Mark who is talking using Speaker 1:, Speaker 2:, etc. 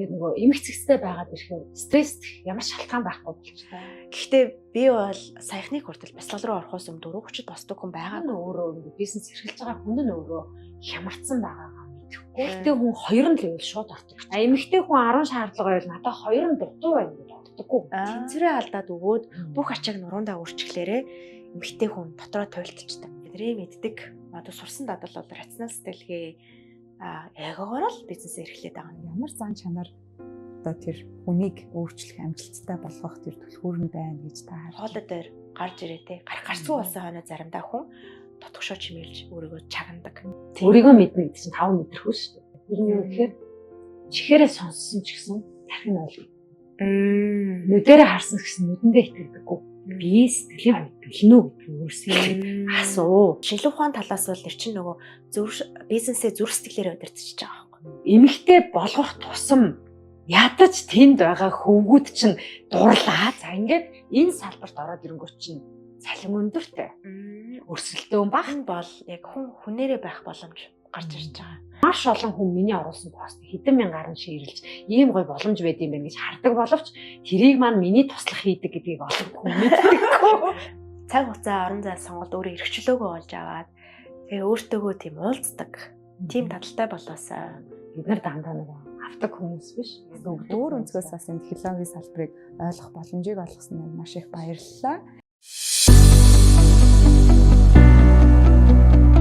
Speaker 1: тэгээд нөгөө эмх цэгцтэй байгаад ирэхээр стресс ямар шалтгаан байхгүй болж байна.
Speaker 2: Гэхдээ би бол саяхныг хүртэл бяцлал руу орохоос өмнө 4-30-д босдог хүн байгаа.
Speaker 1: Өөрөө бизнес эрхэлж байгаа хүн нь өөрөө хямарсан байгаагаа мэдэхгүй. Эмэгтэй хүн 2 л байвал шууд ордог. Эмэгтэй хүн 10 шаардлага байвал надад 2 нь дутуу байна гэж боддоггүй.
Speaker 2: Тэнцвэрээ алдаад өгөөд бүх ачааг нуруундаа үрчглээрээ эмэгтэй хүн дотроо туйлдчихдаг. Бидний мэддэг одоо сурсан дадал бол рационал сэтгэлгээ ягаагаар л бизнес эрхлээд байгаа.
Speaker 3: Ямар зан чанар одоо тэр хүнийг өөрчлөх амжилттай болгох тэр түлхүүр нь байна гэж та
Speaker 2: хоолой дээр гарч ирээ те. Гарцгүй болсон хойно заримдаа хүн дотгошоо чимээлж өөрийгөө чагандаг.
Speaker 1: Өөрийгөө мэднэ гэдэг чинь 5 мэдрэхгүй шүү дээ. Тэр нь юу гэхээр чихээрээ сонссон ч гэсэн дахин ойлгоно. Нүдэрээ харсан гэсэн нүдэндээ итгэдэггүй. Би сэтгэлийн хувьд бэлнэ үү гэдэг өөрсдөө асуу.
Speaker 2: Шинжилгээ ухаан талаас бол тэр чинь нөгөө бизнесээ зүрх сэтгэлээр удирдахж байгаа байхгүй.
Speaker 1: Эмэгтэй болгох тусам ядаж тэнд байгаа хөвгүүд чинь дурлаа. За ингээд энэ салбарт ороод ирэнгүүт чинь цалин өндөртэй. Өрсөлдөөн баг
Speaker 2: бол яг хүнээрээ байх боломж гарч ирж байгаа.
Speaker 1: Маш олон хүн миний оруулсан пост хэдэн мянган гаруй шеэрлж ийм гоё боломж байд юм байна гэж хардаг боловч тэрийг маань миний туслах хийдэг гэдгийг олон хүн мэддэггүй.
Speaker 2: Цаг хугацаа орон зай сонголт өөрөө эрхчлөөгөө олж аваад тэгээ өөртөөгөө тийм уулздаг. Тим таталтай болоосаа
Speaker 1: бид нар дандаа нэг авдаг хүмүүс биш.
Speaker 3: өөр өнцгөөс бас энэ технологийн салбарыг ойлгох боломжийг олгосон нь маш их баярлалаа.